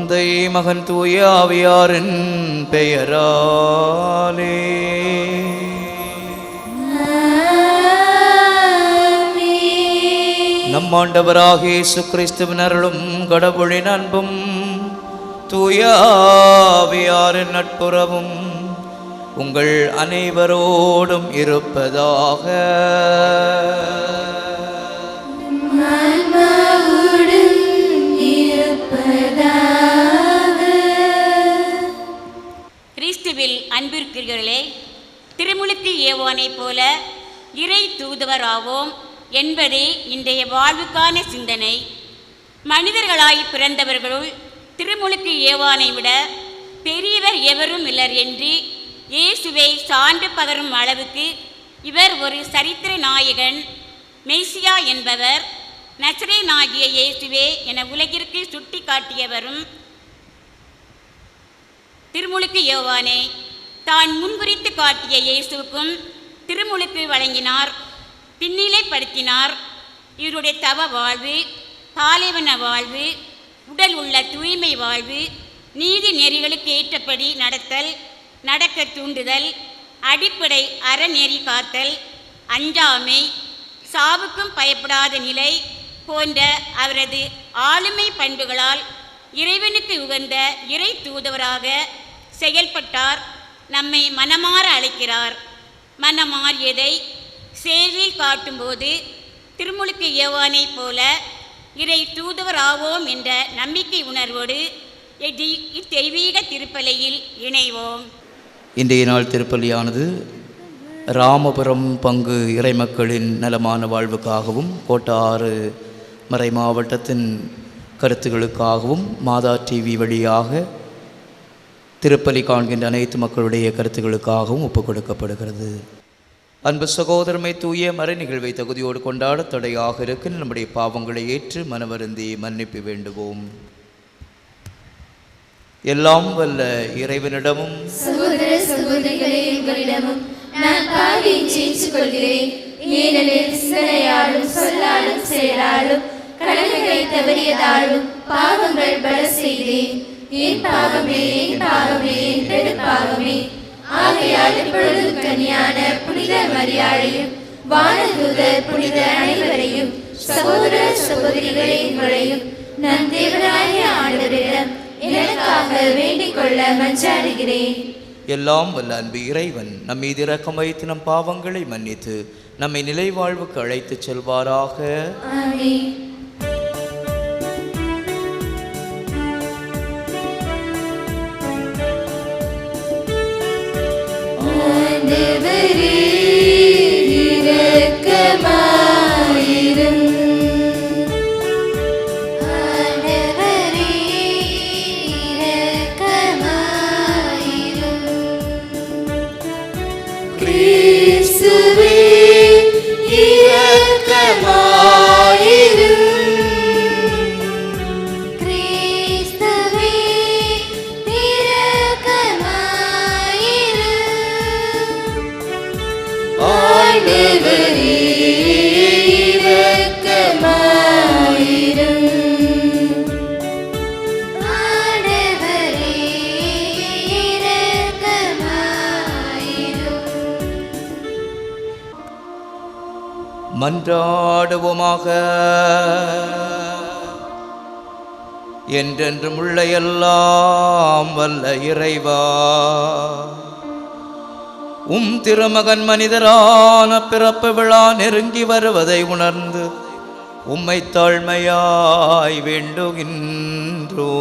தந்தை மகன் தூய ஆவியாரின் பெயராலே. நம் ஆண்டவராகிய இயேசு கிறிஸ்துவின் அருளும் கடவுளின் அன்பும் தூய ஆவியாரின் நட்புறவும் உங்கள் அனைவரோடும் இருப்பதாக. கிறிஸ்துவில் அன்பிற்குரியவர்களே, திருமுழுக்கு யோவானை போல இறை தூதுவராவோம் என்பதே இன்றைய வாழ்வுக்கான சிந்தனை. மனிதர்களாய் பிறந்தவர்களுள் திருமுழுக்கு யோவானை விட பெரியவர் எவரும் இல்லர் என்று இயேசுவை சான்று பகரும் அளவுக்கு இவர் ஒரு சரித்திர நாயகன், மெய்சியா என்பவர், நசரேயனாகிய இயேசுவே என உலகிற்கு சுட்டி காட்டியவரும் திருமுழுக்கு யோவானே. தான் முன்குறித்து காட்டிய இயேசுவுக்கும் திருமுழுக்கு வழங்கினார், பின்னிலைப்படுத்தினார். இவருடைய தவ வாழ்வு, பாலைவன வாழ்வு, உடல் உள்ள தூய்மை வாழ்வு, நீதி நெறிகளுக்கு ஏற்றபடி நடத்தல், நடக்க தூண்டுதல், அடிப்படை அறநெறி காத்தல், அஞ்சாமை, சாவுக்கும் பயப்படாத நிலை போன்ற அவரது ஆளுமை பண்புகளால் இறைவனுக்கு உகந்த இறை தூதுவராக செயல்பட்டார். நம்மை மனமாற அழைக்கிறார். மனமாறியதை செயலில் காட்டும்போது திருமுழுக்கு யோவானை போல இறை தூதுவராவோம் என்ற நம்பிக்கை உணர்வோடு இத்தெய்வீக திருப்பலியில் இணைவோம். இன்றைய நாள் திருப்பலியானது ராமபுரம் பங்கு இறைமக்களின் நலமான வாழ்வுக்காகவும், கோட்டாறு மறை மாவட்டத்தின் கருத்துக்களுக்காகவும் மாதா டிவி வழியாக திருப்பலி காண்கின்ற அனைத்து மக்களுடைய கருத்துக்களுக்காகவும் ஒப்புக் கொடுக்கப்படுகிறது. அன்பு சகோதரமை தூய மறை நிகழ்வை தகுதியோடு கொண்டாட தடையாக இருக்க நம்முடைய பாவங்களை ஏற்று மனவருந்தி மன்னிப்பு வேண்டுவோம். எல்லாம் வல்ல இறைவனிடமும் சகோதர சகோதரிகளே உங்களிடமும் நான் பாவியை ஏற்றுக்கொள்கிறேன். ஏனெனில் சிந்தனையாலும் சொல்லாலும் செயலாலும் கடமைகளை தவறியதாலும் பாவங்கள் பல செய்தேன். என் பாவமே, என் பாவமே, என் பெரும்பாவமே. ஆகையால் இப்பொழுது கன்னியான புனித மரியாளையும் வானதூதர் புனித அனைவரையும் சகோதர சகோதரிகளே உங்களையும் நம் தேவனாகிய ஆண்டவரிடம் எனக்காக வேண்டிக் கொள்ள மன்றாடுகிறேன். எல்லாம் வல்ல அன்பு இறைவன் நம் மீது இரக்கம் வைத்து நம் பாவங்களை மன்னித்து நம்மை நிலை வாழ்வுக்கு அழைத்துச் செல்வாராக. ஆமென். ஆண்டவரே இரக்கமாயிரும். ஆண்டவரே இரக்கமாயிரும். கிறிஸ்துவே இரக்கமாயிரும். கிறிஸ்துவே இரக்கமாயிரும். ஆண்டவரே இரக்கமாயிரும். ஆண்டவரே இரக்கமாயிரும். மன்றாடுவோமாக. என்றென்றும் உள்ள எல்லாம் வல்ல இறைவா, திருமகன் மனிதரான பிறப்பு விழா நெருங்கி வருவதை உணர்ந்து உம்மை தாழ்மையாய் வேண்டுகின்றோ.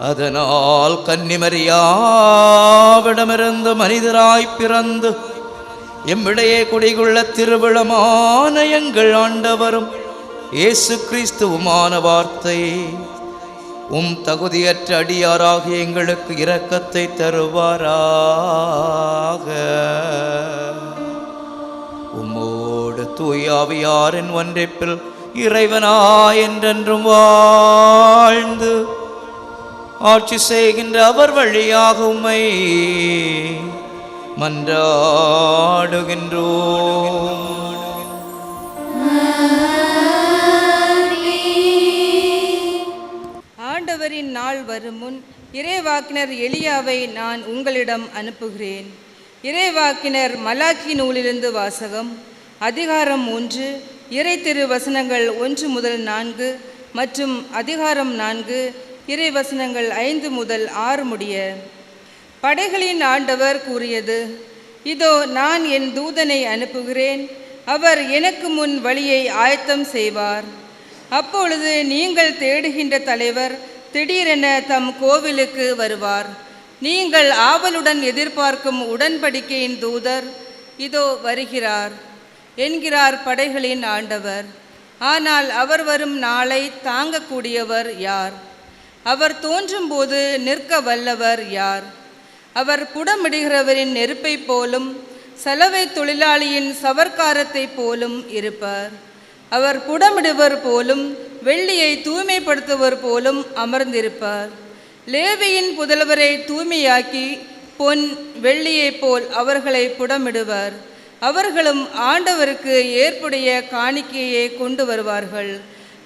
அதனால் கன்னிமரியாவிடமிருந்து மனிதராய் பிறந்து எம்மிடையே குடிகொள்ள திருவிழமான எங்கள் ஆண்டவரும் இயேசு கிறிஸ்துவுமான வார்த்தை தகுதியற்ற அடியாராக எங்களுக்கு இரக்கத்தை தருவாராக. உம்மோடு தூய ஆவியாரின் ஒன்றிப்பில் இறைவனாய் என்றென்றும் வாழ்ந்து ஆட்சி செய்கின்ற அவர் வழியாக உம்மை மன்றாடுகின்றோம். ஆண்டவரின் நாள் வரும் முன் இறைவாக்கினர் எலியாவை நான் உங்களிடம் அனுப்புகிறேன். இறைவாக்கினர் மலாக்கி நூலிலிருந்து வாசகம். அதிகாரம் 3, இறை திரு வசனங்கள் 1 முதல் 4 மற்றும் அதிகாரம் 4 இறை வசனங்கள் 5 முதல் 6 முடிய. படைகளின் ஆண்டவர் கூறியது: இதோ நான் என் தூதனை அனுப்புகிறேன், அவர் எனக்கு முன் வழியை ஆயத்தம் செய்வார். அப்பொழுது நீங்கள் தேடுகின்ற தலைவர் திடீரென தம் கோவிலுக்கு வருவார். நீங்கள் ஆவலுடன் எதிர்பார்க்கும் உடன்படிக்கையின் தூதர் இதோ வருகிறார் என்கிறார் படைகளின் ஆண்டவர். ஆனால் அவர் வரும் நாளை தாங்கக்கூடியவர் யார்? அவர் தோன்றும் போது நிற்க வல்லவர் யார்? அவர் புடமிடுகிறவரின் நெருப்பை போலும் சலவை தொழிலாளியின் சவர்க்காரத்தை போலும் இருப்பார். அவர் புடமிடுவர் போலும் வெள்ளியை தூய்மைப்படுத்துவர் போலும் அமர்ந்திருப்பார். லேவியின் புதல்வரை தூய்மையாக்கி பொன் வெள்ளியைப் போல் அவர்களை புடமிடுவார். அவர்களும் ஆண்டவருக்கு ஏற்புடைய காணிக்கையை கொண்டு வருவார்கள்.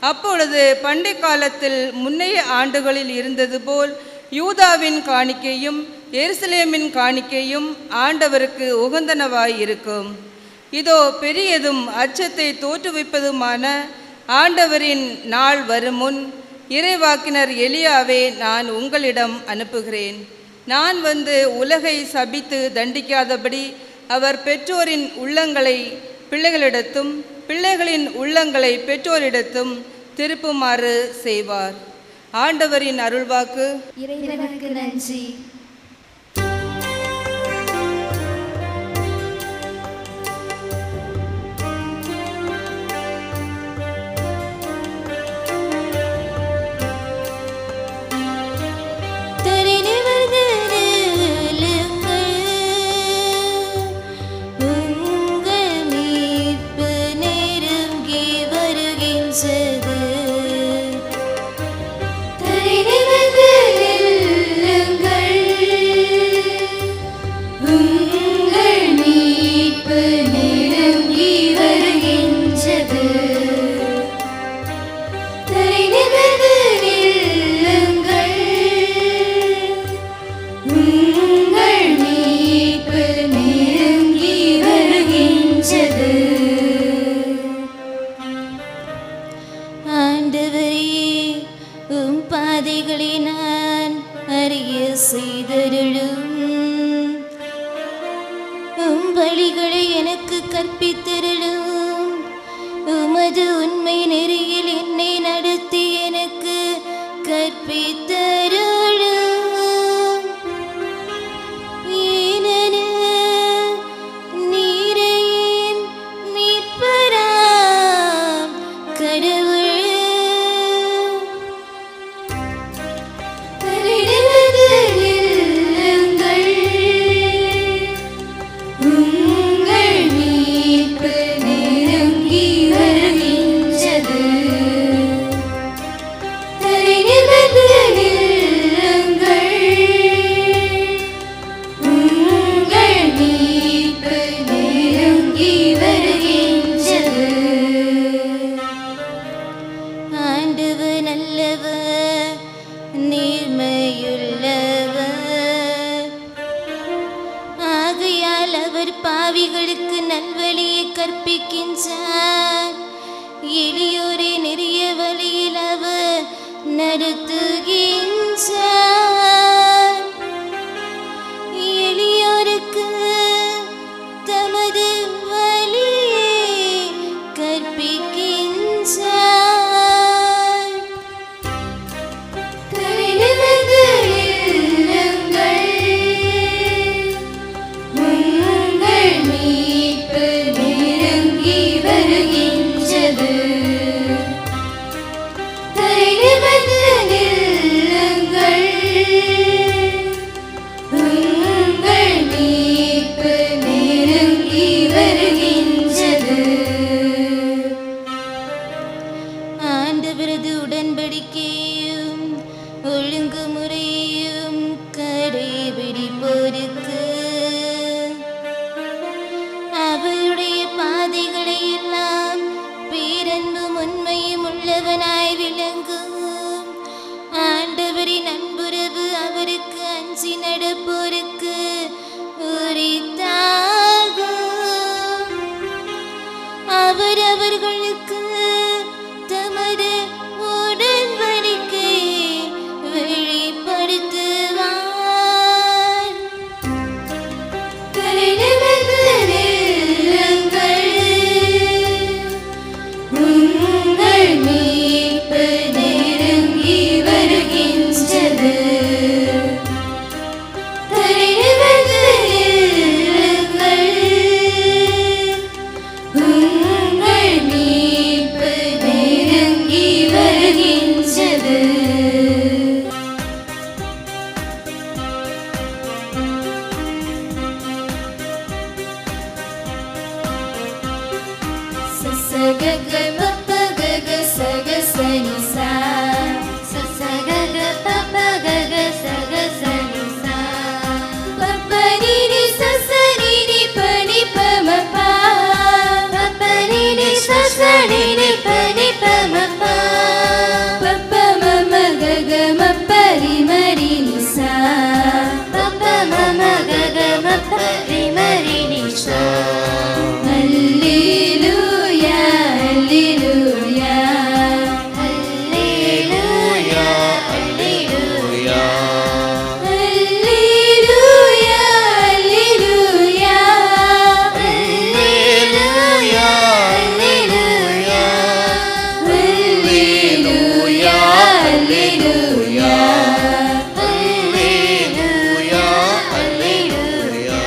அப்பொழுது பண்டை காலத்தில் முன்னைய ஆண்டுகளில் இருந்தது போல் யூதாவின் காணிக்கையும் எருசலேமின் காணிக்கையும் ஆண்டவருக்கு உகந்தனவாயிருக்கும். இதோ பெரியதும் அச்சத்தை தோற்றுவிப்பதுமான ஆண்டவரின் நாள் வரும் முன் இறைவாக்கினர் எலியாவை நான் உங்களிடம் அனுப்புகிறேன். நான் வந்து உலகை சபித்து தண்டிக்காதபடி அவர் பெற்றோரின் உள்ளங்களை பிள்ளைகளிடத்தும் பிள்ளைகளின் உள்ளங்களை பெற்றோரிடத்தும் திருப்புமாறு செய்வார். ஆண்டவரின் அருள்வாக்கு. இறைவனுக்கு நன்றி. வழிகளை எனக்கு கற்பித்தருளும். உமது உண்மை நெறியில் என்னை நடத்தி எனக்கு கற்பித்தருளும். ஏனெனில் நீரே என் மீட்பராம் கடவுள். பாவிகளுக்கு நல்வழியை கற்பிக்கின்றார். எளியோரை நெறிய வழியில் அவர் நடத்துகின்றார். எளியோருக்கு தமது வழியை கற்பிக்கின்றார். வருகின்றது. சசகக பப்பகக சகசனிசா சசகக பப்பகக சகசனிசா பப்பனினி சசனினி பனி பமபா பப்பனினி சசனினி பனி பமபா பப்ப மம கக மப்பரி மரி நிசா பப்ப மம கக மப்பரி மரி நிசா அல்லேலூயா அல்லேலூயா அல்லேலூயா அல்லேலூயா அல்லேலூயா அல்லேலூயா அல்லேலூயா அல்லேலூயா அல்லேலூயா அல்லேலூயா அல்லேலூயா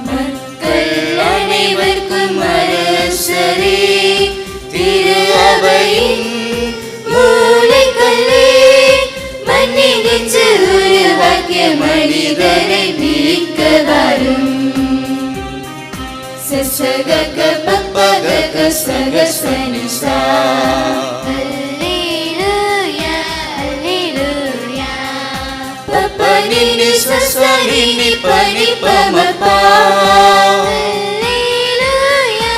மக்கள் அனைவருக்கும் அரசரே திரு அவையின் மூலைக்கல்லே மண்ணினின்று உருவாக்கிய மனிதரை மீட்க வரும் சசகக பப்பகக சகசனிசா அல்லேலூயா அல்லேலூயா பப்பனினி சசனினி பனி பமபா அல்லேலூயா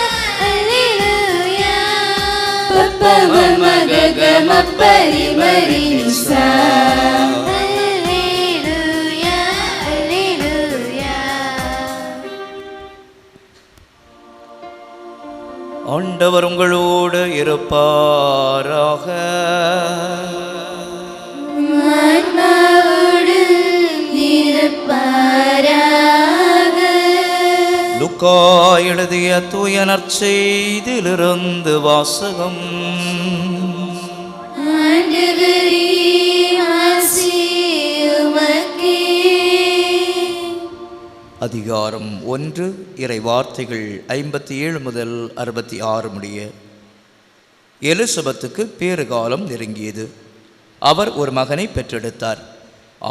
அல்லேலூயா பப்ப மம கக மப்பரி மரி நிசா அல்லேலூயா அல்லேலூயா ஆண்டவர் உங்களோடு இருப்பாராக. ஆன்மாவோடு இருப்பாராக. லூக்கா எழுதிய தூய நற்செய்தியிலிருந்து வாசகம். ஆண்டவரே, ஆசி உமக்கே. அதிகாரம் 1 இறை வார்த்தைகள் 57 முதல் 66 முடிய. எலிசபெத்துக்கு பேறுகாலம் நெருங்கியது. அவர் ஒரு மகனை பெற்றெடுத்தார்.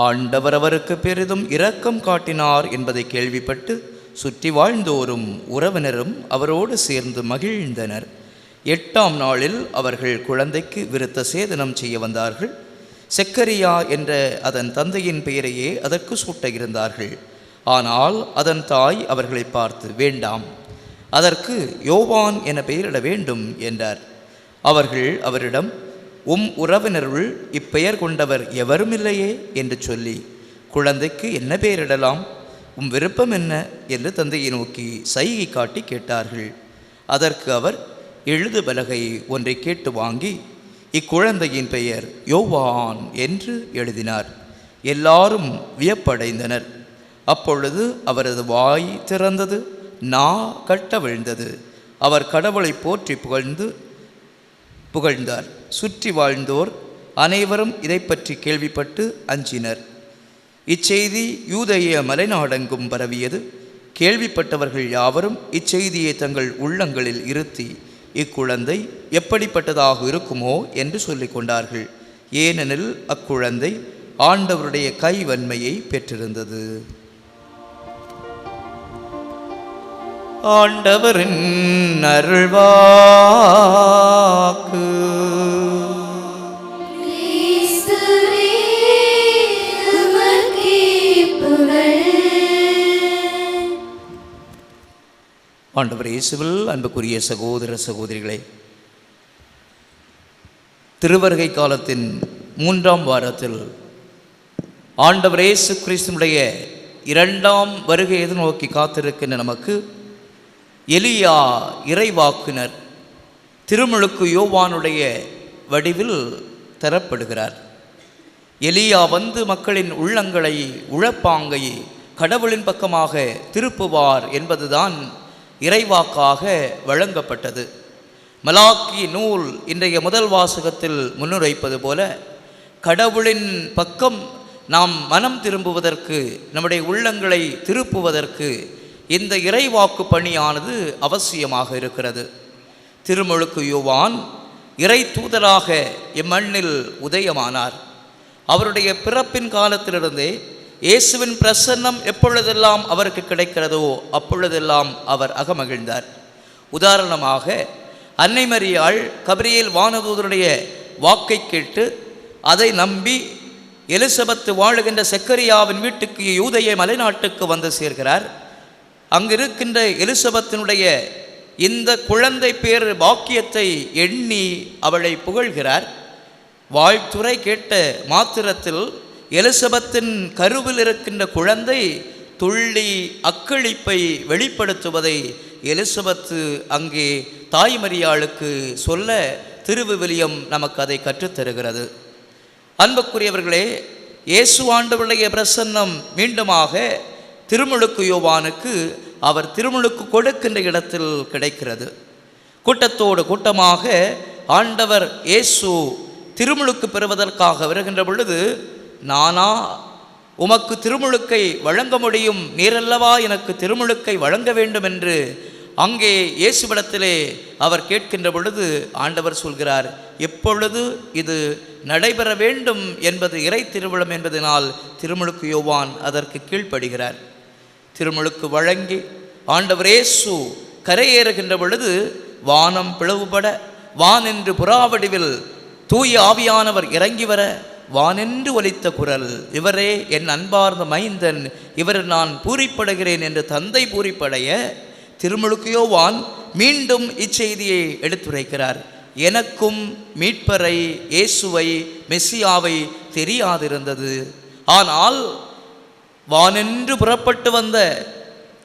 ஆண்டவர் அவருக்கு பெரிதும் இரக்கம் காட்டினார் என்பதை கேள்விப்பட்டு சுற்றி வாழ்ந்தோரும் உறவினரும் அவரோடு சேர்ந்து மகிழ்ந்தனர். 8ஆம் நாளில் அவர்கள் குழந்தைக்கு விருத்த சேதனம் செய்ய வந்தார்கள். செக்கரியா என்ற அதன் தந்தையின் பெயரையே அதற்கு சூட்ட இருந்தார்கள். ஆனால் அதன் தாய் அவர்களை பார்த்து, வேண்டாம், அதற்கு யோவான் என பெயரிட வேண்டும் என்றார். அவர்கள் அவரிடம், உறவினருள் இப்பெயர் கொண்டவர் எவரும் இல்லையே என்று சொல்லி, குழந்தைக்கு என்ன பெயரிடலாம், விருப்பம் என்ன என்று தந்தையை நோக்கி சைகை காட்டி கேட்டார்கள். அதற்கு அவர் எழுது பலகை ஒன்றை கேட்டு வாங்கி இக்குழந்தையின் பெயர் யோவான் என்று எழுதினார். எல்லாரும் வியப்படைந்தனர். அப்பொழுது அவரது வாய் திறந்தது, நா கட்டவிழ்ந்தது. அவர் கடவுளை போற்றி புகழ்ந்தார். சுற்றி வாழ்ந்தோர் அனைவரும் இதை பற்றி கேள்விப்பட்டு அஞ்சினர். இச்செய்தி யூதேய மலைநாடெங்கும் பரவியது. கேள்விப்பட்டவர்கள் யாவரும் இச்செய்தியை தங்கள் உள்ளங்களில் இருத்தி, இக்குழந்தை எப்படிப்பட்டதாக இருக்குமோ என்று சொல்லிக் கொண்டார்கள். ஏனெனில் அக்குழந்தை ஆண்டவருடைய கைவன்மையை பெற்றிருந்தது. ஆண்டவரின் அருள்வாக்கு. கிறிஸ்துவே, உமக்கே புகழ். ஆண்டவர் இயேசுவில் அன்புக்குரிய சகோதர சகோதரிகளே, திருவருகை காலத்தின் 3ஆம் வாரத்தில் ஆண்டவர் இயேசு கிறிஸ்துவுடைய 2ஆம் வருகை எதிர்நோக்கி காத்திருக்கின்ற நமக்கு எலியா இறைவாக்குனர் திருமுழுக்கு யோவானுடைய வடிவில் தரப்படுகிறார். எலியா வந்து மக்களின் உள்ளங்களை உழப்பாங்கை கடவுளின் பக்கமாக திருப்புவார் என்பதுதான் இறைவாக்காக வழங்கப்பட்டது. மலாக்கி நூல் இன்றைய முதல் வாசகத்தில் முன்னுரைப்பது போல, கடவுளின் பக்கம் நாம் மனம் திரும்புவதற்கு, நம்முடைய உள்ளங்களை திருப்புவதற்கு இந்த இறைவாக்கு பணியானது அவசியமாக இருக்கிறது. திருமுழுக்கு யோவான் இறை தூதராக இம்மண்ணில் உதயமானார். அவருடைய பிறப்பின் காலத்திலிருந்தே இயேசுவின் பிரசன்னம் எப்பொழுதெல்லாம் அவருக்கு கிடைக்கிறதோ அப்பொழுதெல்லாம் அவர் அகமகிழ்ந்தார். உதாரணமாக, அன்னை மரியாள் கபிரியேல் வானதூதருடைய வாக்கை கேட்டு அதை நம்பி எலிசபெத்து வாழுகின்ற செக்கரியாவின் வீட்டுக்கு யூதேய மலைநாட்டுக்கு வந்து சேர்கிறார். அங்கிருக்கின்ற எலிசபெத்தினுடைய இந்த குழந்தை பேர் பாக்கியத்தை எண்ணி அவளை புகழ்கிறார். வாழ்த்துரை கேட்ட மாத்திரத்தில் எலிசபெத்தின் கருவில் இருக்கின்ற குழந்தை துள்ளி அக்களிப்பை வெளிப்படுத்துவதை எலிசபெத்து அங்கே தாய்மரியாளுக்கு சொல்ல திருவிவிலியம் நமக்கு அதை கற்றுத்தருகிறது. அன்புக்குரியவர்களே, இயேசு ஆண்டவருடைய பிரசன்னம் மீண்டுமாக திருமுழுக்கு யோவானுக்கு அவர் திருமுழுக்கு கொடுக்கின்ற இடத்தில் கிடைக்கிறது. கூட்டத்தோடு கூட்டமாக ஆண்டவர் இயேசு திருமுழுக்கு பெறுவதற்காக வருகின்ற பொழுது, நானா உமக்கு திருமுழுக்கை வழங்க முடியும், நீரல்லவா எனக்கு திருமுழுக்கை வழங்க வேண்டும் என்று அங்கே இயேசுவிடத்திலே அவர் கேட்கின்ற பொழுது ஆண்டவர் சொல்கிறார், எப்பொழுது இது நடைபெற வேண்டும் என்பது இறை திருவிழம் என்பதனால் திருமுழுக்கு யோவான் அதற்கு கீழ்ப்படுகிறார். திருமுழுக்கு வழங்கி ஆண்டவர் இயேசு கரையேறுகின்ற பொழுது வானம் பிளவுபட, வானென்று புறாவடிவில் தூய ஆவியானவர் இறங்கி வர, வானென்று ஒலித்த குரல், இவரே என் அன்பார்ந்த மைந்தன், இவர் நான் பூரிப்படுகிறேன் என்று தந்தை பூரிப்படைய திருமுழுக்கு யோவான் மீண்டும் இச்செய்தியை எடுத்துரைக்கிறார். எனக்கும் மீட்பரை இயேசுவை மெசியாவை தெரியாதிருந்தது, ஆனால் வானென்று புறப்பட்டு வந்த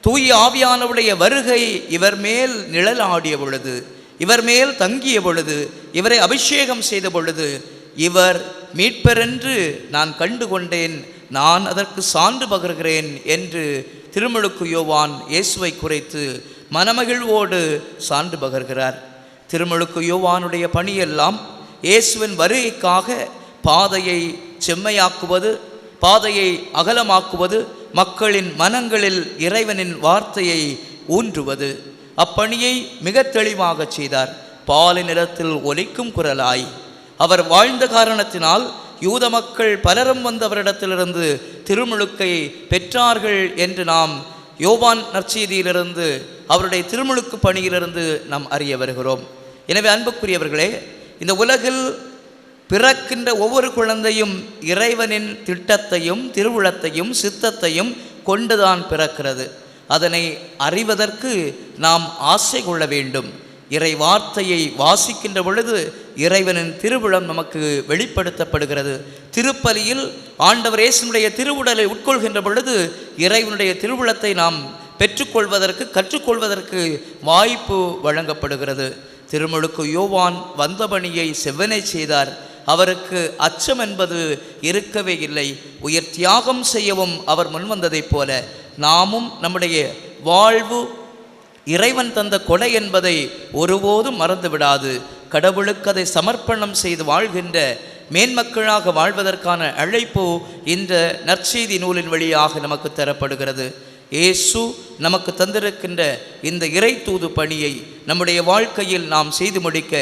தூய ஆவியானவருடைய வருகை இவர் மேல் நிழலாடிய பொழுது, இவர் மேல் தங்கிய பொழுது, இவரை அபிஷேகம் செய்த பொழுது இவர் மீட்பரென்று நான் கண்டு கொண்டேன், நான் அதற்கு சான்று பகர்கிறேன் என்று திருமுழுக்கு யோவான் இயேசுவை குறைத்து மனமகிழ்வோடு சான்று பகர்கிறார். திருமுழுக்கு யோவானுடைய பணியெல்லாம் இயேசுவின் வருகைக்காக பாதையை செம்மையாக்குவது, பாதையை அகலமாக்குவது, மக்களின் மனங்களில் இறைவனின் வார்த்தையை ஊன்றுவது. அப்பணியை மிக தெளிவாக செய்தார். பாலை நிலத்தில் ஒலிக்கும் குரலாய் அவர் வாழ்ந்த காரணத்தினால் யூத மக்கள் பலரும் வந்து அவரிடத்திலிருந்து திருமுழுக்கை பெற்றார்கள் என்று நாம் யோவான் நற்செய்தியிலிருந்து அவருடைய திருமுழுக்கு பணியிலிருந்து நாம் அறிய வருகிறோம். எனவே அன்புக்குரியவர்களே, இந்த உலகில் பிறக்கின்ற ஒவ்வொரு குழந்தையும் இறைவனின் திட்டத்தையும் திருவுளத்தையும் சித்தத்தையும் கொண்டுதான் பிறக்கிறது. அதனை அறிவதற்கு நாம் ஆசை கொள்ள வேண்டும். இறை வார்த்தையை வாசிக்கின்ற பொழுது இறைவனின் திருவுளம் நமக்கு வெளிப்படுத்தப்படுகிறது. திருப்பலியில் ஆண்டவர் இயேசுனுடைய திருவுடலை உட்கொள்கின்ற பொழுது இறைவனுடைய திருவுளத்தை நாம் பெற்றுக்கொள்வதற்கு கற்றுக்கொள்வதற்கு வாய்ப்பு வழங்கப்படுகிறது. திருமுழுக்கு யோவான் வந்த பணியை செவ்வனே செய்தார். அவருக்கு அச்சம் என்பது இருக்கவே இல்லை. உயிர் தியாகம் செய்யவும் அவர் முன்வந்ததைப் போல நாமும் நம்முடைய வாழ்வு இறைவன் தந்த கொடை என்பதை ஒருபோதும் மறந்து விடாது. கடவுளுக்கு அதை சமர்ப்பணம் செய்து வாழ்கின்ற மேன்மக்களாக வாழ்வதற்கான அழைப்பு இந்த நற்செய்தி நூலின் வழியாக நமக்கு தரப்படுகிறது. இயேசு நமக்கு தந்திருக்கின்ற இந்த இறை தூது பணியை நம்முடைய வாழ்க்கையில் நாம் செய்து முடிக்க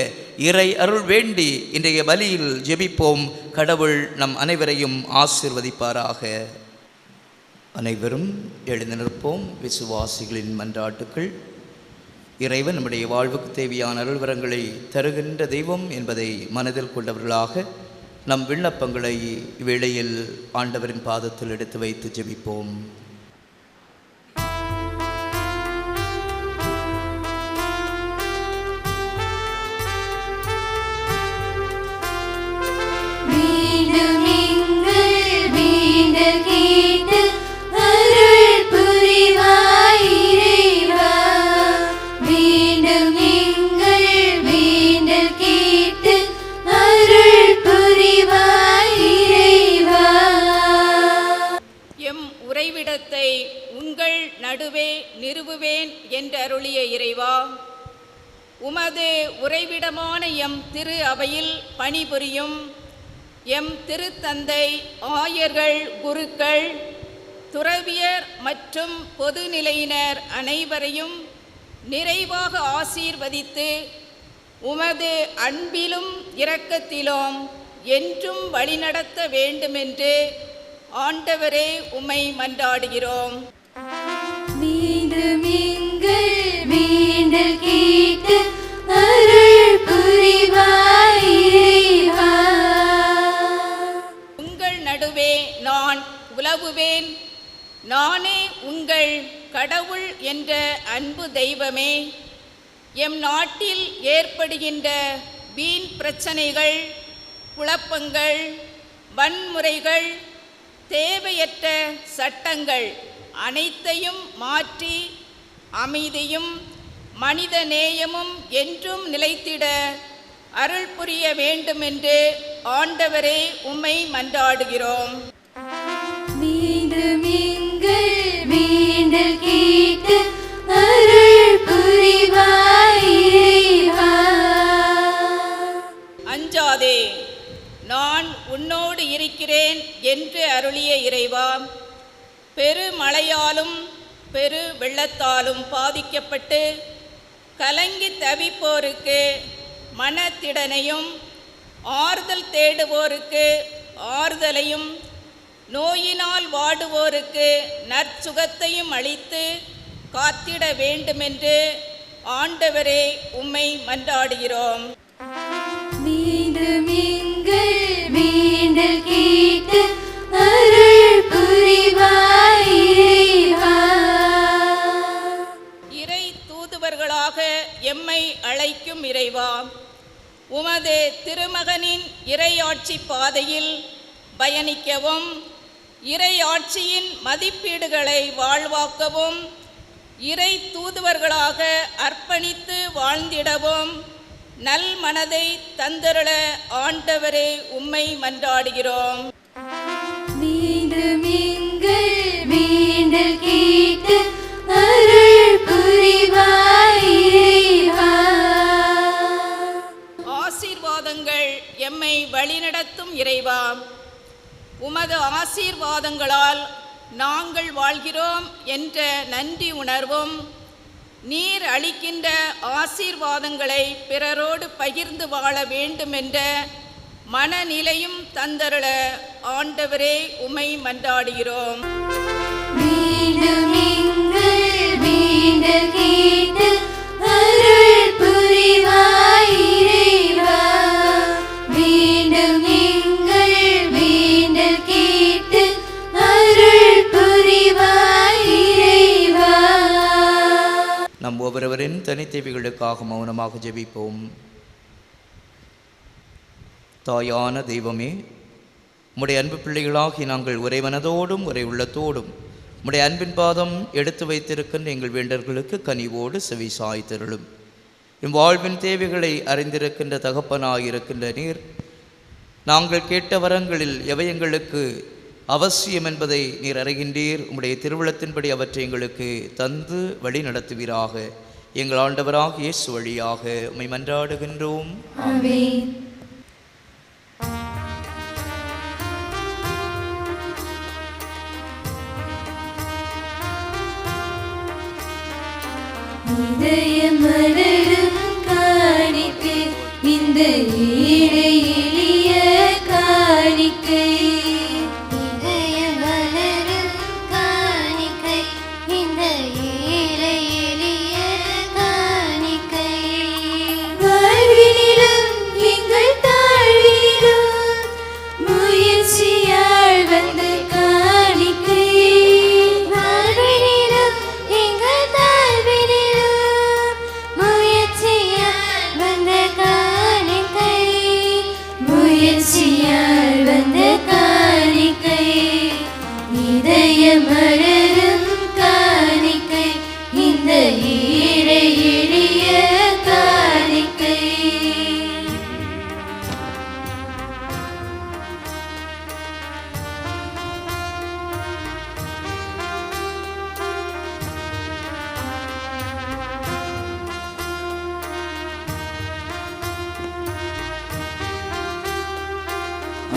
இறை அருள் வேண்டி இன்றைய பலியில் ஜெபிப்போம். கடவுள் நம் அனைவரையும் ஆசீர்வதிப்பாராக. அனைவரும் எழுந்து நிற்போம். விசுவாசிகளின் மன்றாட்டுக்கள். இறைவன் நம்முடைய வாழ்வுக்கு தேவையான அருள்வரங்களை தருகின்ற தெய்வம் என்பதை மனதில் கொண்டவர்களாக நம் விண்ணப்பங்களை இவ்வேளையில் ஆண்டவரின் பாதத்தில் எடுத்து வைத்து ஜெபிப்போம். உங்கள் நடுவே நிறுவுவேன் என்றருளிய இறைவா, உமது உறைவிடமான எம் திரு அவையில் பணிபுரியும் எம் திருத்தந்தை, ஆயர்கள், குருக்கள், துறவியர் மற்றும் பொதுநிலையினர் அனைவரையும் நிறைவாக ஆசீர்வதித்து உமது அன்பிலும் இரக்கத்திலும் என்றும் வழிநடத்த வேண்டுமென்று ஆண்டவரே உம்மை மன்றாடுகிறோம். மீண்டும் எங்கள் வேண்டல் கேட்டு நானே உங்கள் கடவுள் என்ற அன்பு தெய்வமே, எம் நாட்டில் ஏற்படுகின்ற வீண் பிரச்சனைகள், குழப்பங்கள், வன்முறைகள், தேவையற்ற சட்டங்கள் அனைத்தையும் மாற்றி அமைதியும் மனித நேயமும் என்றும் நிலைத்திட அருள் புரிய வேண்டுமென்று ஆண்டவரே உம்மை மன்றாடுகிறோம். மீண்டும் எங்கள் வேண்டல் கேட்டு அருள் புரிவாய் இறைவா. அஞ்சாதே, நான் உன்னோடு இருக்கிறேன் என்று அருளிய இறைவா, பெருமழையாலும் பெரு வெள்ளத்தாலும் பாதிக்கப்பட்டு கலங்கி தவிப்போருக்கு மனத்திடனையும் ஆறுதல் தேடுவோருக்கு ஆறுதலையும் நோயினால் வாடுவோருக்கு நற்சுகத்தையும் அளித்து காத்திட வேண்டுமென்று ஆண்டவரே உம்மை மன்றாடுகிறோம். மீண்டும் எங்கள் வேண்டல் கேட்டு அருள் புரிவாய் இறைவா. இறை தூதுவர்களாக எம்மை அழைக்கும் இறைவா, உமது திருமகனின் இறையாட்சி பாதையில் பயணிக்கவும் இறையாட்சியின் மதிப்பீடுகளை வாழ்வாக்கவும் இறை தூதுவர்களாக அர்ப்பணித்து வாழ்ந்திடவும் நல் மனதை தந்தருள ஆண்டவரே உம்மை மன்றாடுகிறோம். மீண்டும் எங்கள் வேண்டல் கேட்டு அருள் புரிவாய் இறைவா. ஆசீர்வாதங்கள் எம்மை வழிநடத்தும் இறைவா, உமது ஆசீர்வாதங்களால் நாங்கள் வாழ்கிறோம் என்ற நன்றி உணர்வும் நீர் அளிக்கின்ற ஆசீர்வாதங்களை பிறரோடு பகிர்ந்து வாழ வேண்டுமென்ற மனநிலையும் தந்தருள ஆண்டவரே உம்மை மன்றாடுகிறோம். மீண்டும் எங்கள் வேண்டல் கேட்டு அருள் புரிவாய் இறைவா. மீண்டும் எங்கள் வேண்டல் கேட்டு அருள் புரிவாய் இறைவா. நம் ஒவ்வொருவரின் தனித்தேவைகளுக்காக மௌனமாக ஜெபிப்போம். தாயான தெய்வமே, உம்முடைய அன்பு பிள்ளைகளாகி நாங்கள் ஒரே மனதோடும் ஒரே உள்ளத்தோடும் உம்முடைய அன்பின் பாதம் எடுத்து வைத்திருக்கின்ற எங்கள் வேண்டர்களுக்கு கனிவோடு செவி சாய்த்தருளும். இவ்வாழ்வின் தேவைகளை அறிந்திருக்கின்ற தகப்பனாயிருக்கின்ற நீர், நாங்கள் கேட்ட வரங்களில் எவை எங்களுக்கு அவசியம் என்பதை நீர் அறிகின்றீர். உம்முடைய திருவுளத்தின்படி அவற்றை எங்களுக்கு தந்து வழி நடத்துவீராக. எங்கள் ஆண்டவராக இயேசு வழியாக உம்மை மன்றாடுகின்றோம். ஆமென். இதயம் மலரும் காணிக்கை இந்த ஏழை எளிய காணிக்கை. இதயம் மலரும் காணிக்கை இந்த ஏழை எளிய காணிக்கை. வாழ்வினிலும் எங்கள் தாழ்வினிலும் முயற்சியால் வந்த காணிக்கை. வாழ்வினிலும் எங்கள் தாழ்வினிலும் முயற்சியால் வந்த காணிக்கை. முயற்சியால் வந்த காணிக்கை. இதயம் மலரும் காணிக்கை இந்த ஏழை எளிய காணிக்கை.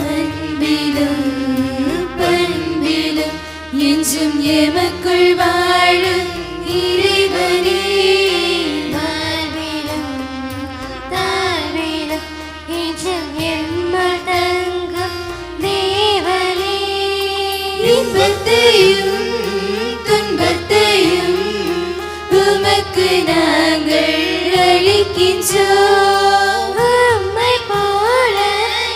அன்பிலும் பண்பிலும் என்றும் எமக்குள் வாழும் இறைவனே. வாழ்விலும் தாழ்விலும் என்றும் எம்முள் தங்கும் தேவனே. இன்பத்தையும் துன்பத்தையும் உமக்கு நாங்கள் அளிக்கின்றோம். உம்மை போல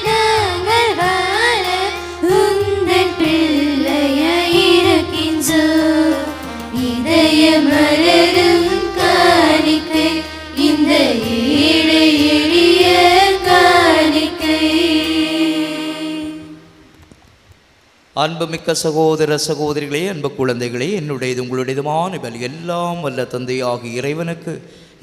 நாங்கள் வாழ உந்தன் பிள்ளையாய் இருக்கின்றோம். அன்புமிக்க சகோதர சகோதரிகளே, அன்பு குழந்தைகளே, என்னுடையது உங்களுடையதுமான பலி எல்லாம் வல்ல தந்தையாகிய இறைவனுக்கு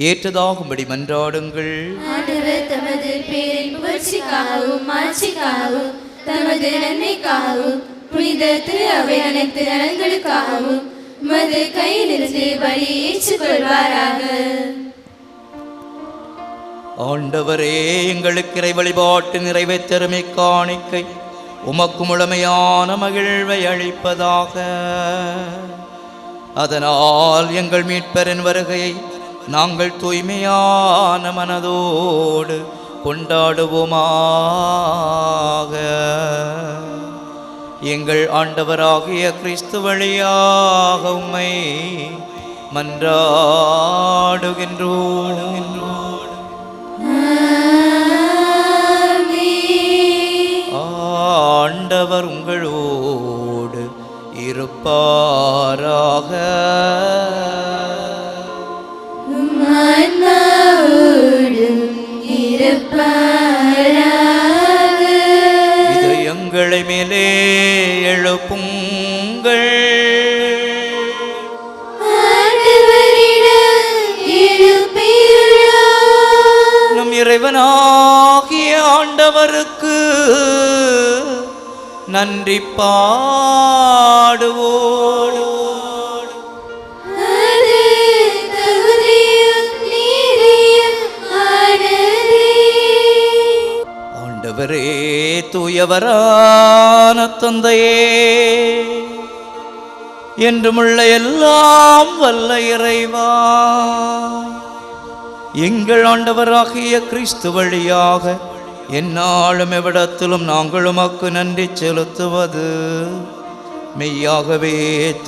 ஏற்றதாகும்படி மன்றாடுங்கள். ஆண்டவர் தமது பேரின் புகழ்ச்சிக்காகவும் மாட்சிக்காகவும் தமது நன்மைக்காகவும் புனித திரு அவை அனைத்து நலன்களுக்காகவும் உமது கையிலிருந்து பலி ஏற்றுக்கொள்வாராக. ஆண்டவரே, எங்களுக்கு இறை வழிபாட்டு நிறைவை தருமை காணிக்கை உமக்கு முழுமையான மகிழ்வை அளிப்பதாக. அதனால் எங்கள் மீட்பரின் வருகையை நாங்கள் தூய்மையான மனதோடு கொண்டாடுவோமாக. எங்கள் ஆண்டவராகிய கிறிஸ்து வழியாக உம்மை மன்றாடுகின்றோம். ஆண்டவர் உங்களோடு இருப்பாராக. இதயங்களை மேலே எழுப்புங்கள். நம் இறைவனாகிய ஆண்டவருக்கு நன்றி பாடுவோடு. ஆண்டவரே, தூயவரான தந்தையே, என்றுமுள்ள எல்லாம் வல்ல இறைவா, எங்கள் ஆண்டவராகிய கிறிஸ்து வழியாக எந்நாளும் எவ்விடத்திலும் நாங்கள் உமக்கு நன்றி செலுத்துவது மெய்யாகவே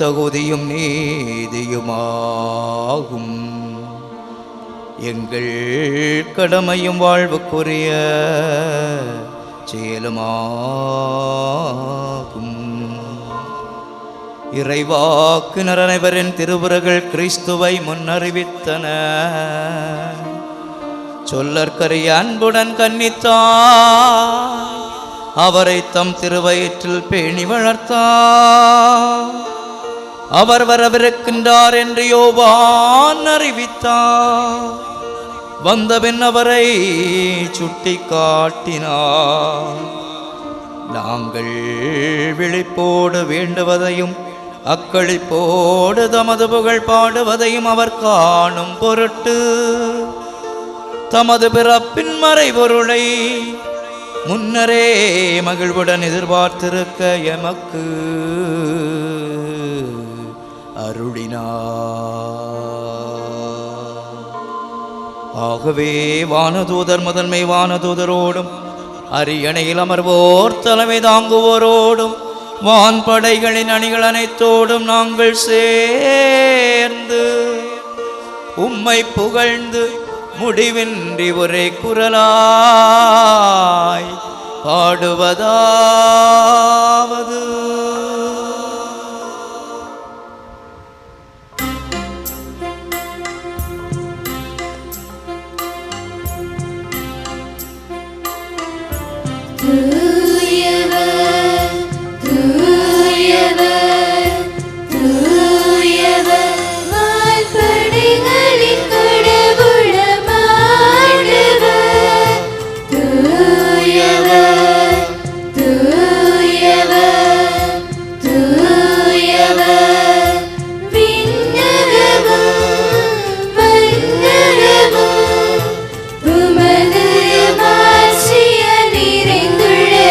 தகுதியும் நீதியுமாகும். எங்கள் கடமையும் வாழ்வுக்குரிய செயலுமாகும். இறைவாக்குனர் அனைவரின் திருவுரைகள் கிறிஸ்துவை முன்னறிவித்தன. சொல்லற்கரிய அன்புடன் கன்னித்தார் அவரை தம் திருவயிற்றில் பேணி வளர்த்தார். அவர் வரவிருக்கின்றார் என்று யோவான் அறிவித்தார். வந்தபின் அவரை சுட்டி காட்டினார். நாங்கள் விழிப்போடு வேண்டுவதையும் அக்களிப்போடு தமது புகழ் பாடுவதையும் அவர் காணும் பொருட்டு தமது பிறப்பின் மறைபொருளை முன்னரே மகிழ்வுடன் எதிர்பார்த்திருக்க எமக்கு அருளினார். ஆகவே வானதூதர் முதன்மை வானதூதரோடும் அரியணையில் அமர்வோர் தலைமை தாங்குவோரோடும் வான்படைகளின் அணிகள் அனைத்தோடும் நாங்கள் சேர்ந்து உம்மை புகழ்ந்து முடிவின்றி ஒரே குரலாய் பாடுவதாவது. தூயவர் தூயவர் தூயவர் வான்படைகளின் கடவுளமானவர். தூயவர் தூயவர் தூயவர் விண்ணகமும் மண்ணகமும் உமது மாட்சியால் நிறைந்துள்ளன.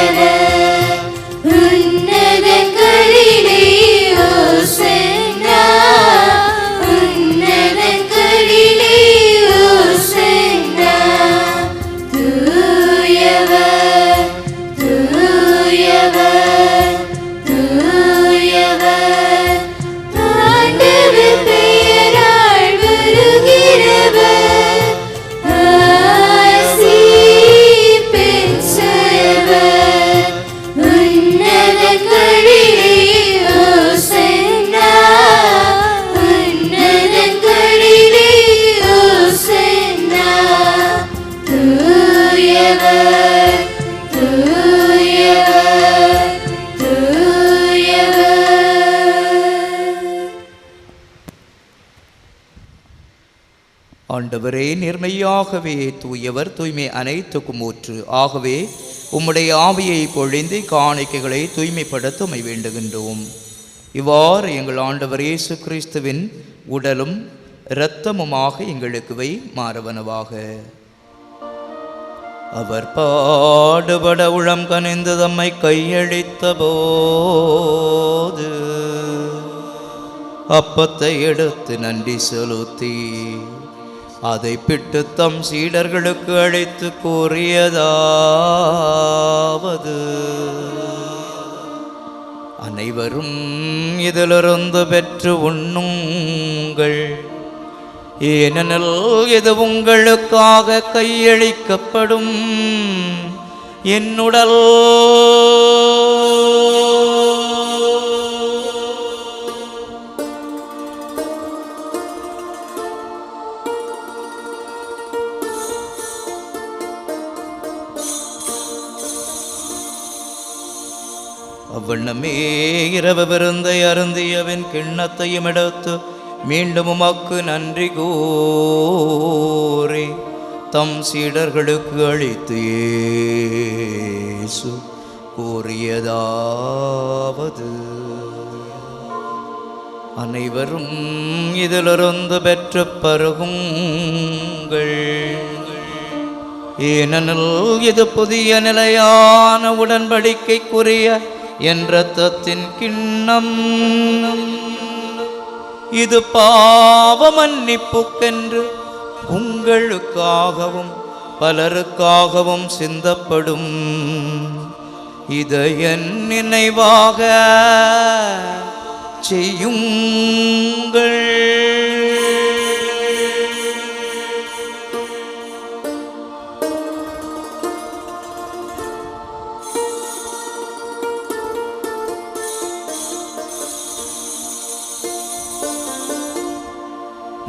ஆண்டவரே, நேர்மையாகவே தூயவர், தூய்மை அனைத்துக்கும் ஊற்று. ஆகவே உம்முடைய ஆவியை பொழிந்து காணிக்கைகளை தூய்மைப்படுத்த உம்மை வேண்டுகின்றோம். இவ்வாறு எங்கள் ஆண்டவர் இயேசு கிறிஸ்துவின் உடலும் இரத்தமுமாக எங்களுக்கு வை மாறவனவாக. அவர் பாடுபட உளம் கனிந்து தம்மை கையளித்த போது அப்பத்தை எடுத்து நன்றி செலுத்தி அதை பிட்டு தம் சீடர்களுக்கு அழைத்து கூறியதாவது: அனைவரும் இதிலிருந்து பெற்று உண்ணுங்கள், ஏனெனில் இது உங்களுக்காக கையளிக்கப்படும் என்னுடல். அவ்வண்ணமே இரவு விருந்தை அருந்தியவன் கிண்ணத்தையும் எடுத்து மீண்டும் உமக்கு நன்றி கூறி தம் சீடர்களுக்கு அளித்து இயேசு கூறியதாவது: அனைவரும் இதிலிருந்து பெற்று பருகுங்கள், ஏனெனில் இது புதிய நிலையான உடன்படிக்கைக்குரிய என் இரத்தத்தின் கிண்ணம். இது பாவ மன்னிப்புக்கென்று உங்களுக்காகவும் பலருக்காகவும் சிந்தப்படும். இதை என் நினைவாக செய்யுங்கள்.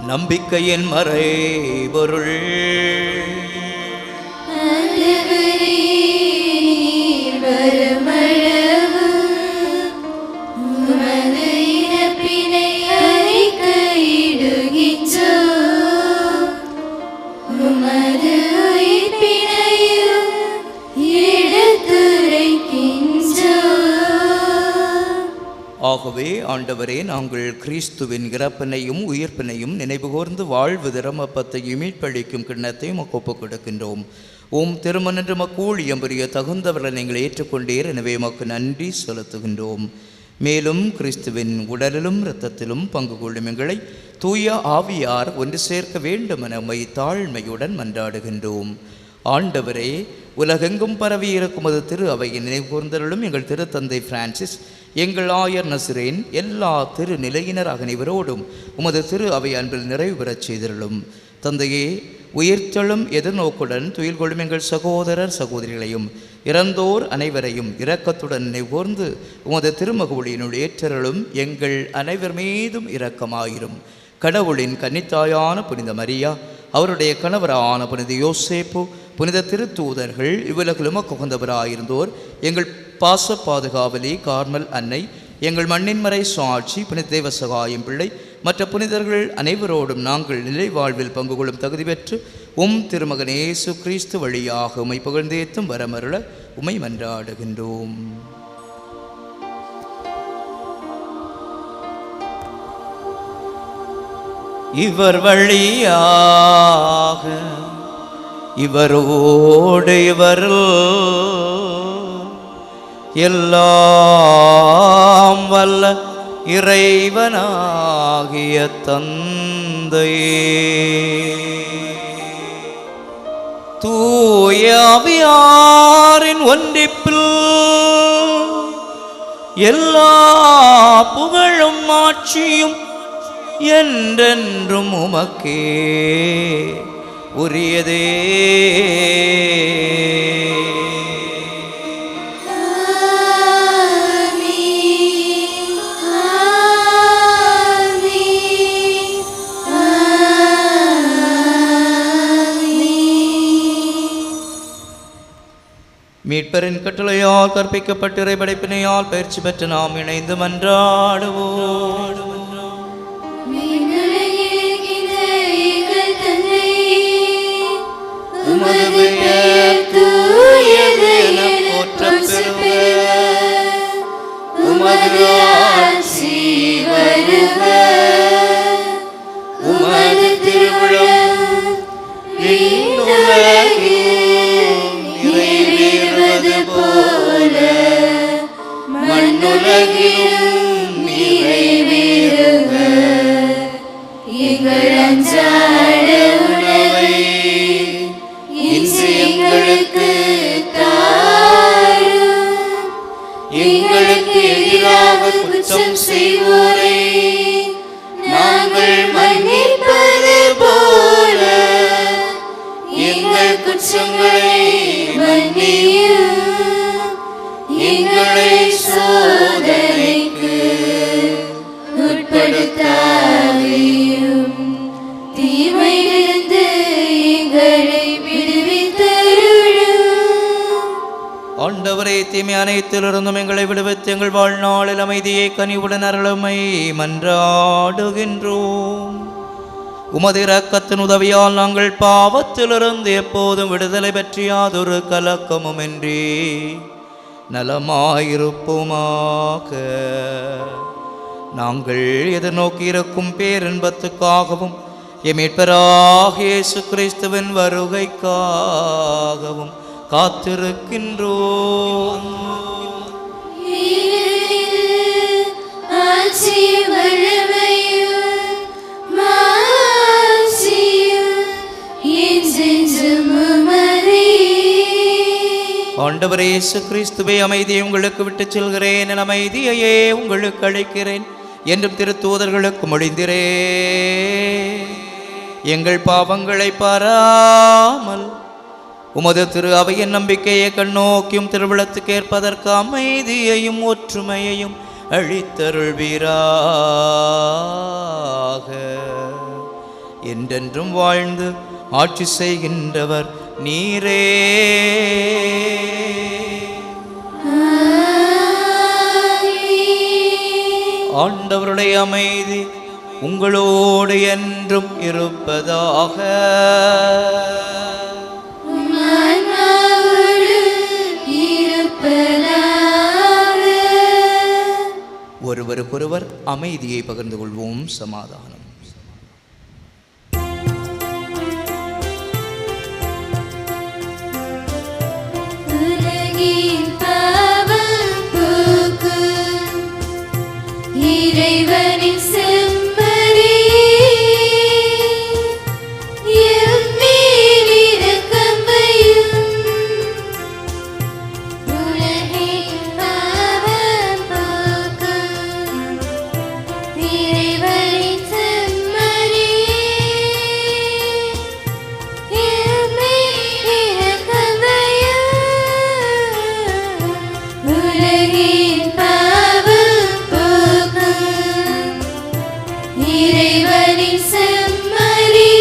நம்பிக்கையின் மறைபொருள். ஆகவே ஆண்டவரே, நாங்கள் கிறிஸ்துவின் இறப்பினையும் உயிர்ப்பினையும் நினைவுகூர்ந்து வாழ்வு திரமப்பத்தையும் மீட்பளிக்கும் கிண்ணத்தையும் ஒப்புக் கொடுக்கின்றோம். ஓம் திருமணன்று மக்கூழியம் புரிய தகுந்தவர்களை நீங்கள் ஏற்றுக்கொண்டீர், எனவே மக்கு நன்றி செலுத்துகின்றோம். மேலும் கிறிஸ்துவின் உடலிலும் இரத்தத்திலும் பங்கு கொள்ளும் எங்களை தூய ஆவியார் ஒன்று சேர்க்க வேண்டும் என உம்மை தாழ்மையுடன் மன்றாடுகின்றோம். ஆண்டவரே, உலகெங்கும் பரவி இருக்கும் அது திரு அவையின் நினைவுகூர்ந்தருளும் எங்கள் திருத்தந்தை பிரான்சிஸ், எங்கள் ஆயர் நசிரேன், எல்லா திரு நிலையினர் அனைவரோடும் உமது திரு அவை அன்பில் நிறைவு பெறச் செய்திருளும். தந்தையே, உயிர்த்தெழும் எதிர்நோக்குடன் துயில் கொள்ளும் எங்கள் சகோதரர் சகோதரிகளையும் இறந்தோர் அனைவரையும் இரக்கத்துடன் நினைவுகூர்ந்து உமது திருமகவுளியினுள் ஏற்றருளும். எங்கள் அனைவர் மீதும் இரக்கமாயிரும். கடவுளின் கன்னித்தாயான புனித மரியா, அவருடைய கணவரான புனித யோசேப்பு, புனித திருத்தூதர்கள், இவ்வுலகிலும் குகந்தவராயிருந்தோர், எங்கள் பாச பாதுகாவலி கார்மல் அன்னை, எங்கள் மண்ணின் மறை சாட்சி புனித தேவ சகாயம் பிள்ளை, மற்ற புனிதர்கள் அனைவரோடும் நாங்கள் நிலை வாழ்வில் பங்கு கொள்ளும் தகுதி பெற்று உம் திருமகன் இயேசு கிறிஸ்து வழியாக உம்மை புகழ்ந்தேத்தும் வரமருள உம்மை மன்றாடுகின்றோம். இவர் வழியாக இவரோடு இவரில் எல்லாம் வல்ல இறைவனாகிய தந்தையே, தூய ஆவியாரின் ஒன்றிப்பில் எல்லா புகழும் ஆட்சியும் என்றென்றும் உமக்கே உரியதே. மீட்பரின் கட்டளையால் கற்பிக்கப்பட்டு இறை படைப்பினையால் பயிற்சி பெற்று நாம் இணைந்து மன்றாடுவோம். விண்ணுலகில் இருக்கின்ற எங்கள் தந்தையே, குற்றங்களை மன்னியும், எங்களை சோதனைக்கு உட்படுத்தாதேயும், தீமையிலிருந்து எங்களை விடுவித்தருளும். ஆண்டவரே, தீமை அனைத்திலிருந்தும் எங்களை விடுவித்து எங்கள் வாழ்நாளில் அமைதியை கனிவுடன் அருளுமை மன்றாடுகின்றோம். உமது இரக்கத்தின் உதவியால் நாங்கள் பாவத்திலிருந்து எப்போதும் விடுதலை பற்றி யாதொரு கலக்கமுமின்றி நலமாயிருப்போமாக. நாங்கள் எதிர்நோக்கி இருக்கும் பேரின்பத்துக்காகவும் எம் மீட்பராகிய இயேசு கிறிஸ்துவின் வருகைக்காகவும் காத்திருக்கின்றோம். ஆண்டவரே இயேசு கிறிஸ்துவே, அமைதியை உங்களுக்கு விட்டுச் செல்கிறேன், என் அமைதியையே உங்களுக்கு அளிக்கிறேன் என்றும் திருத்தூதர்களுக்கு மொழிந்திரே. எங்கள் பாவங்களை பாராமல் உமது திரு அவையின் நம்பிக்கையை கண்ணோக்கியும் திருவிழத்துக்கு ஏற்பதற்கு அமைதியையும் ஒற்றுமையையும் அளித்தருள்வீராக. என்றென்றும் வாழ்ந்து ஆட்சி செய்கின்றவர் நீரே. ஆண்டவருடைய அமைதி உங்களோடு என்றும் இருப்பதாக. ஒருவருக்கொருவர் அமைதியை பகிர்ந்து கொள்வோம். சமாதானம். இறைவனின் செம்மறி எம்மேல் இரக்கமையும், உலகின் பாவம் போக்கும் இறைவனின் செம்மறி எம்மேல் இரக்கமையும், உலகின் பாவம் போக்கும் இறைவனின் செம்மறி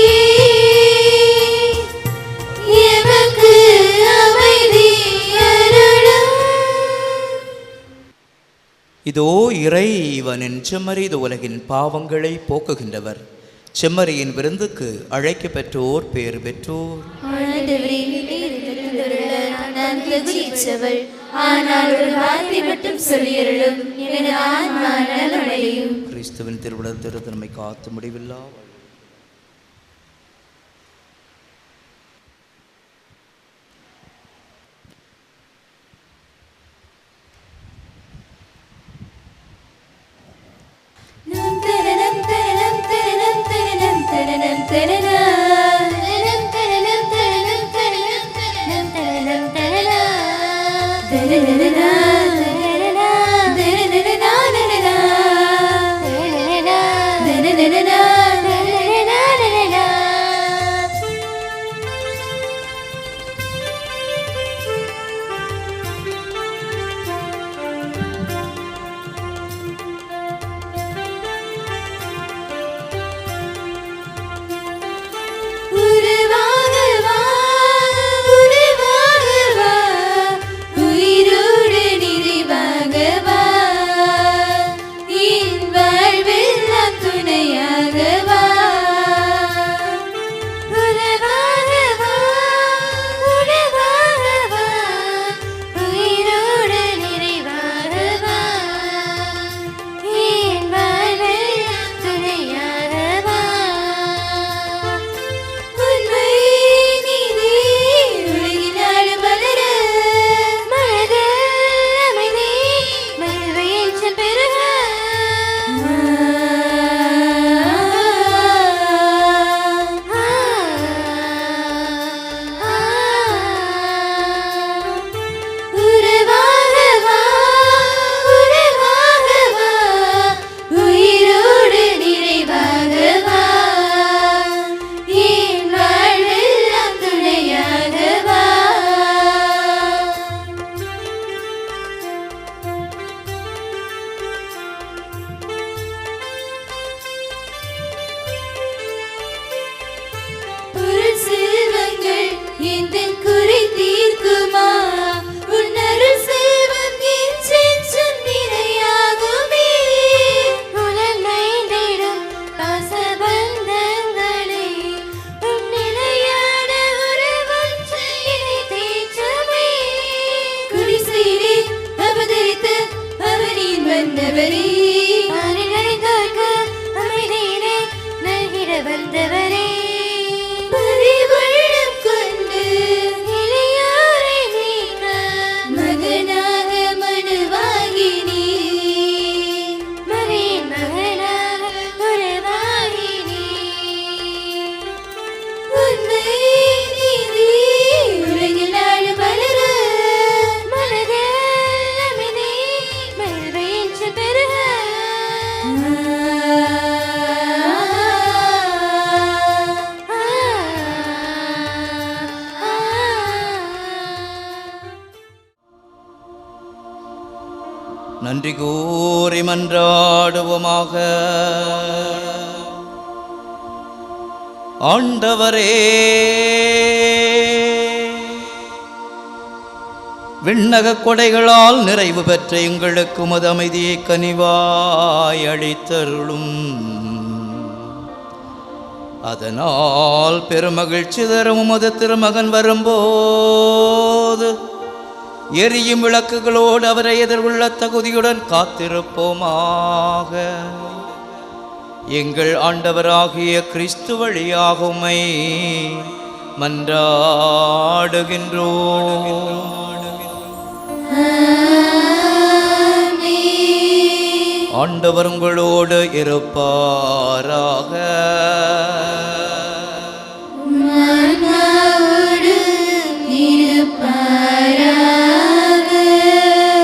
எமக்கு அமைதி அருளும். இதோ இறைவனின் செம்மறி, இது உலகின் பாவங்களை போக்குகின்றவர். செம்மறியின் விருந்துக்கு அழைக்க பெற்றோர் பேறு பெற்றோர். ஆண்டவரே, நீர் தருள நான் தகுதியற்றவள், ஆனால் ஒரு வார்த்தை மட்டும் சொல்லியருளும், எனது ஆன்மா நலமடையும். கிறிஸ்துவின் திருவிழா திருத்தன்மை காத்து முடிவில்லா. Da நன்றி கூறி மன்றாடுவோமாக. ஆண்டவரே, விண்ணக கொடைகளால் நிறைவு பெற்ற எங்களுக்கு உமது அமைதியை கனிவாய் அளித்தருளும். அதனால் பெருமகிழ்ச்சி தரும் உமது திருமகன் வரும்போது எரியும் விளக்குகளோடு அவரை எதிர்கொள்ள தகுதியுடன் காத்திருப்போமாக. எங்கள் ஆண்டவராகிய கிறிஸ்து வழியாக உம்மை மன்றாடுகின்றோம். ஆண்டவர் உங்களோடு இருப்பாராக.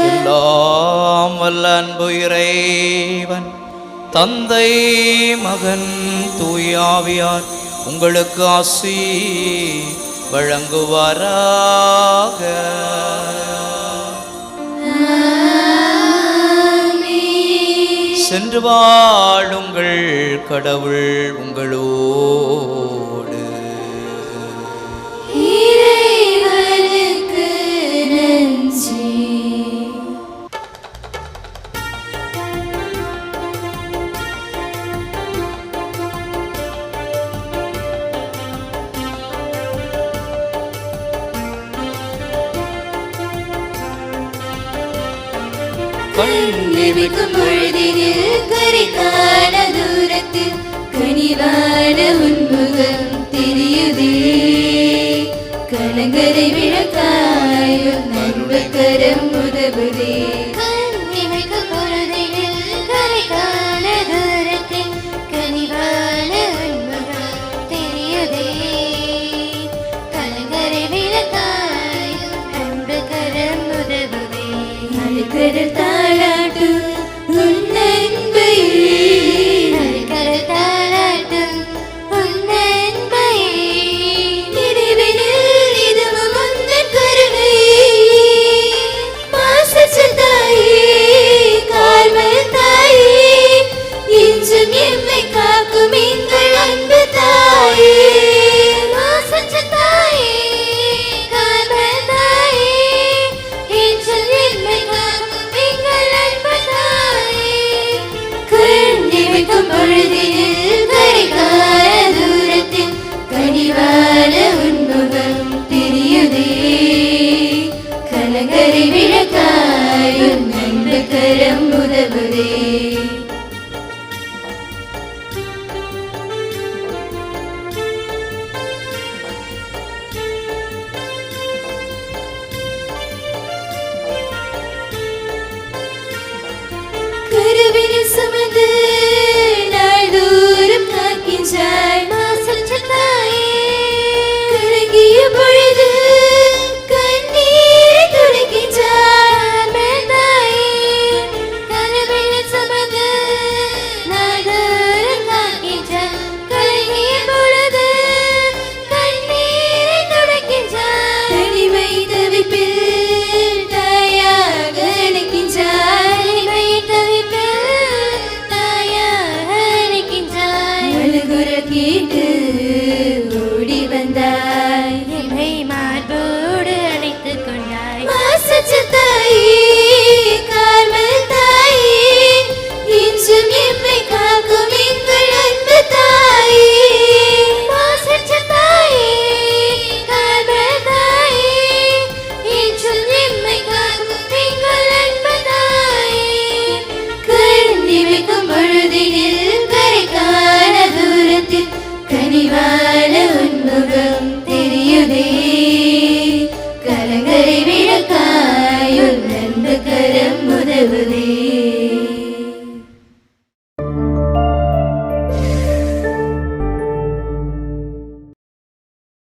எல்லாம் வல்ல அன்பு இறைவன் தந்தை, மகன், தூயாவியார் உங்களுக்கு ஆசி வழங்குவாராக. சென்று வாழுங்கள், கடவுள் உங்களோடு. இறைவனுக்கு நன்றி. கண்ணிமைக்கும் பொழுதினில் கரைக்கான தூரத்தில் கனிவான உன்முகம் தெரியுதே. கலங்கரை விளக்காயும் நண்பக்கரம் உதவுதே. கண்ணிமைக்கும் பொழுதினில் கரைக்கான தூரத்தில் கனிவான உன்முகம் தெரியுதே. கலங்கரை விளக்காயும் நண்பக்கரம் உதவுதே. அழுக்கடல் தாளாட்டும் உன் அன்பையே. அழுக்கடல் தாளாட்டும் உன் அன்பையே. நினைவினில் இதுவும் உந்தன் கருணையே. பாசச் தாயே, கார்மல் தாயே, இன்றும் எம்மை காக்கும் எங்கள் அன்பு தாயே. பாசச் தாயே, கார்மல் தாயே, இன்றும் எம்மை காக்கும் எங்கள் அன்பு தாயே. கண்ணிமைக்கும் பொழுதினில் கரைக்கான தூரத்தில் கனிவான